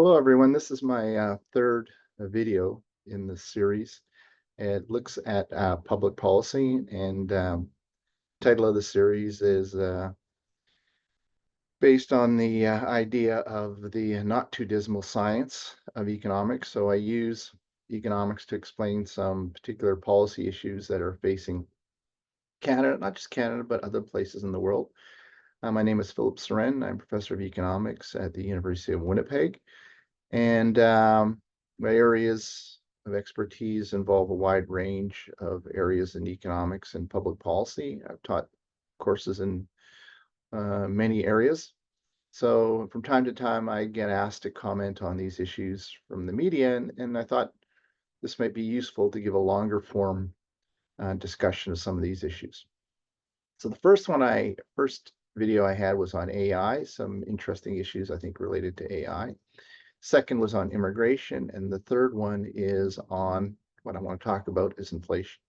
Hello, everyone. This is my third video in this series. It looks at public policy, and title of the series is based on the idea of the not too dismal science of economics. So I use economics to explain some particular policy issues that are facing Canada, not just Canada, but other places in the world. My name is Philip Soren. I'm professor of economics at the University of Winnipeg. And my areas of expertise involve a wide range of areas in economics and public policy. I've taught courses in many areas. So from time to time, I get asked to comment on these issues from the media, and I thought this might be useful to give a longer form discussion of some of these issues. So the first video I had was on AI, some interesting issues I think related to AI. Second was on immigration, and the third one is on what I want to talk about is inflation.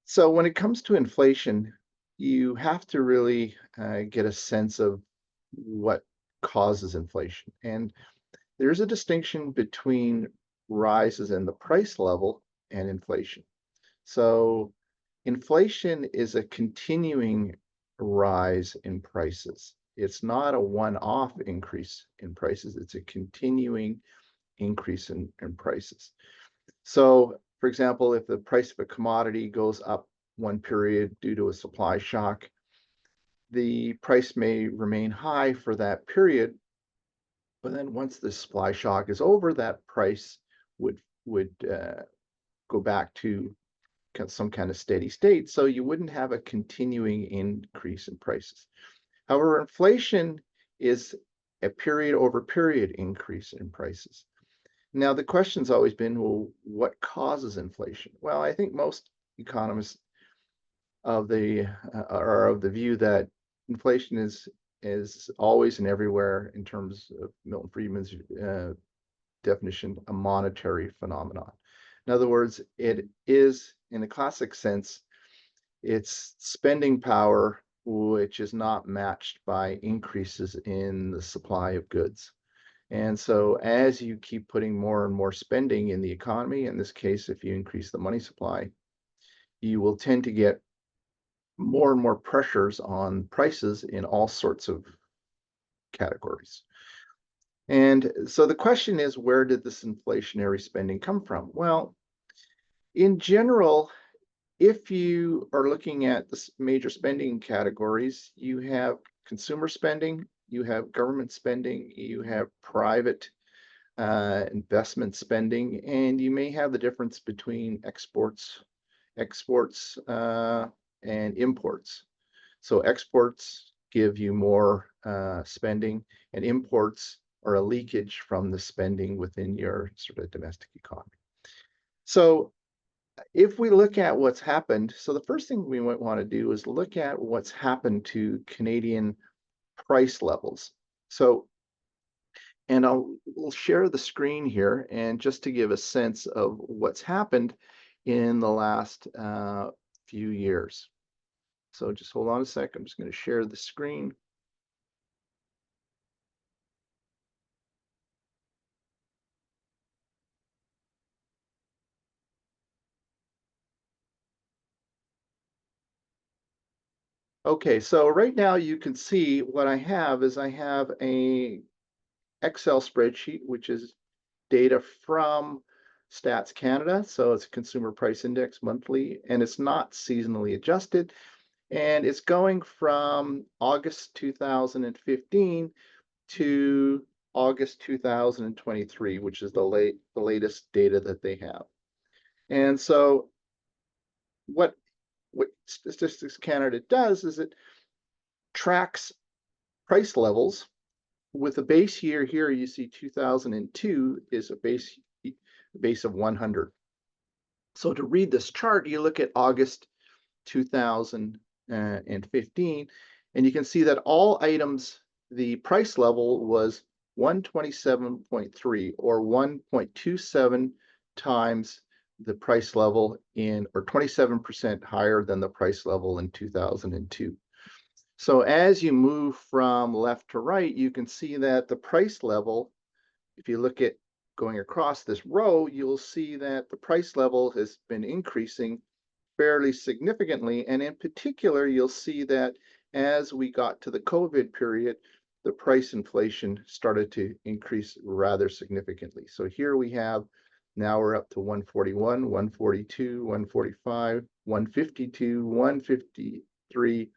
So when it comes to inflation, you have to really get a sense of what causes inflation. And there's a distinction between rises in the price level and inflation. So inflation is a continuing rise in prices. It's not a one-off increase in prices, it's a continuing increase in prices. So, for example, if the price of a commodity goes up one period due to a supply shock, the price may remain high for that period, but then once the supply shock is over, that price would go back to some kind of steady state. So you wouldn't have a continuing increase in prices. However, inflation is a period over period increase in prices. Now, the question's always been, well, what causes inflation? Well, I think most economists are of the view that inflation is always and everywhere, in terms of Milton Friedman's definition, a monetary phenomenon. In other words, it is, in a classic sense, it's spending power which is not matched by increases in the supply of goods. And so as you keep putting more and more spending in the economy, in this case, if you increase the money supply, you will tend to get more and more pressures on prices in all sorts of categories. And so the question is, where did this inflationary spending come from? Well, in general, if you are looking at the major spending categories, you have consumer spending, you have government spending, you have private investment spending, and you may have the difference between exports and imports. So exports give you more spending, and imports are a leakage from the spending within your sort of domestic economy. So if we look at what's happened, so the first thing we might want to do is look at what's happened to Canadian price levels. So, and we'll share the screen here, and just to give a sense of what's happened in the last few years. So just hold on a sec. I'm just going to share the screen. Okay, so right now you can see what I have is I have a Excel spreadsheet, which is data from Stats Canada. So it's a consumer price index monthly, and it's not seasonally adjusted. And it's going from August 2015 to August 2023, which is the latest data that they have. And so what Statistics Canada does is it tracks price levels with a base year. Here you see 2002 is a base of 100. So to read this chart, you look at August 2015, and you can see that all items, the price level was 127.3, or 1.27 times the price level or 27% higher than the price level in 2002. So as you move from left to right, you can see that the price level, if you look at going across this row, you'll see that the price level has been increasing fairly significantly. And in particular, you'll see that as we got to the COVID period, the price inflation started to increase rather significantly. So here we have, now we're up to 141, 142, 145, 152, 153.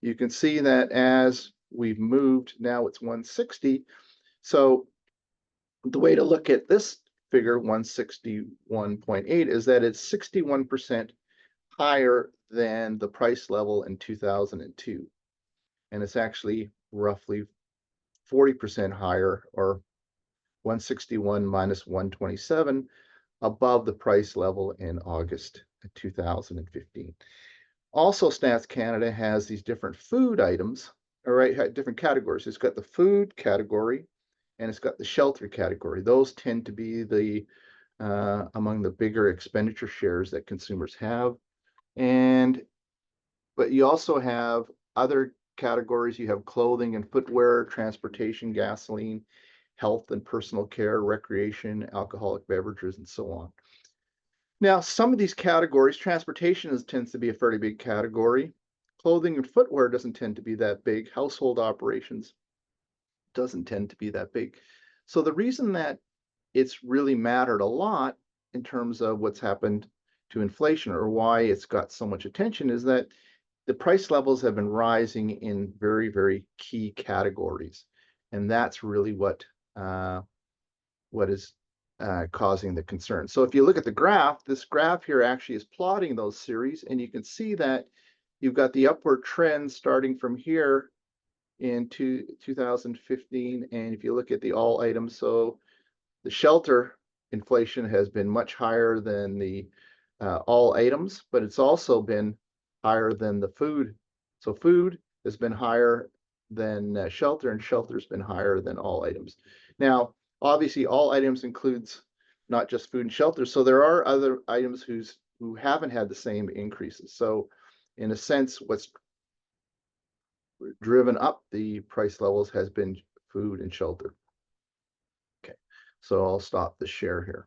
You can see that as we've moved, now it's 160. So the way to look at this figure, 161.8, is that it's 61% higher than the price level in 2002. And it's actually roughly 40% higher, or 161 minus 127, above the price level in August 2015. Also, Stats Canada has these different food items, all right, different categories. It's got the food category and it's got the shelter category. Those tend to be the among the bigger expenditure shares that consumers have. But you also have other categories. You have clothing and footwear, transportation, gasoline, health and personal care, recreation, alcoholic beverages, and so on. Now, some of these categories, transportation tends to be a fairly big category. Clothing and footwear doesn't tend to be that big. Household operations doesn't tend to be that big. So the reason that it's really mattered a lot in terms of what's happened to inflation, or why it's got so much attention, is that the price levels have been rising in very, very key categories. And that's really what is causing the concern. So if you look at the graph, this graph here actually is plotting those series, and you can see that you've got the upward trend starting from here in 2015. And if you look at the all items, so the shelter inflation has been much higher than the all items, but it's also been higher than the food. So food has been higher than shelter, and shelter's been higher than all items. Now, obviously, all items includes not just food and shelter. So there are other items who haven't had the same increases. So in a sense, what's driven up the price levels has been food and shelter. Okay, so I'll stop the share here.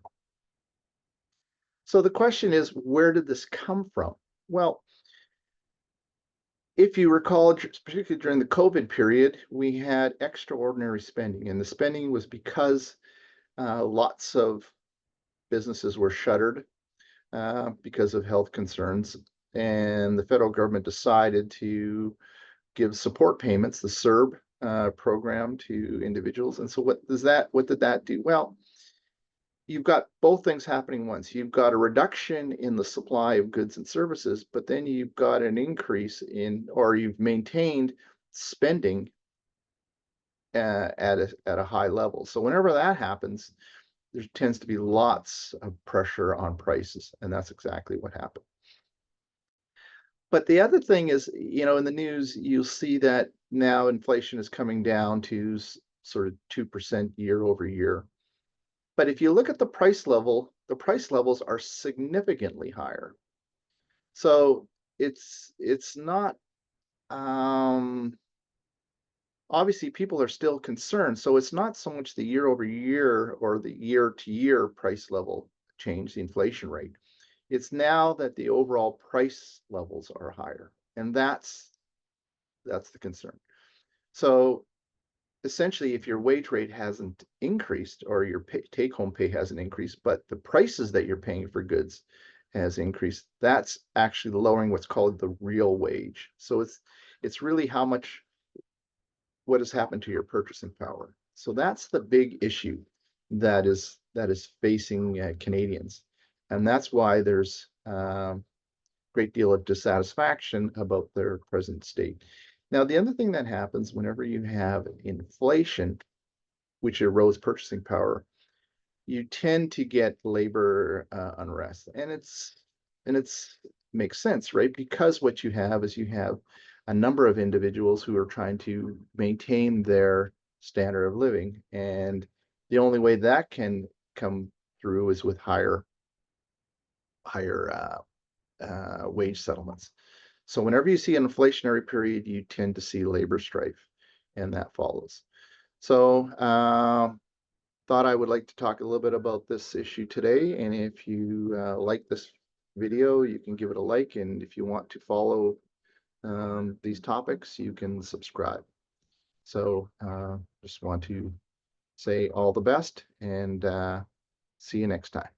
So the question is, where did this come from? Well, if you recall, particularly during the COVID period, we had extraordinary spending, and the spending was because lots of businesses were shuttered because of health concerns, and the federal government decided to give support payments, the CERB program, to individuals. And so what did that do? Well, you've got both things happening once. You've got a reduction in the supply of goods and services, but then you've got an increase in, or you've maintained spending at a high level. So whenever that happens, there tends to be lots of pressure on prices, and that's exactly what happened. But the other thing is, in the news, you'll see that now inflation is coming down to sort of 2% year over year. But if you look at the price level, the price levels are significantly higher. So it's not, obviously people are still concerned. So it's not so much the year over year or the year to year price level change, the inflation rate. It's now that the overall price levels are higher, and that's the concern. So essentially, if your wage rate hasn't increased, or your take-home pay hasn't increased, but the prices that you're paying for goods has increased, that's actually lowering what's called the real wage. So it's really what has happened to your purchasing power. So that's the big issue that is facing Canadians, and that's why there's a great deal of dissatisfaction about their present state. Now, the other thing that happens whenever you have inflation, which erodes purchasing power, you tend to get labor unrest, and it's makes sense, right? Because what you have is a number of individuals who are trying to maintain their standard of living, and the only way that can come through is with higher wage settlements. So whenever you see an inflationary period, you tend to see labor strife, and that follows. So thought I would like to talk a little bit about this issue today. And if you like this video, you can give it a like. And if you want to follow these topics, you can subscribe. So just want to say all the best and see you next time.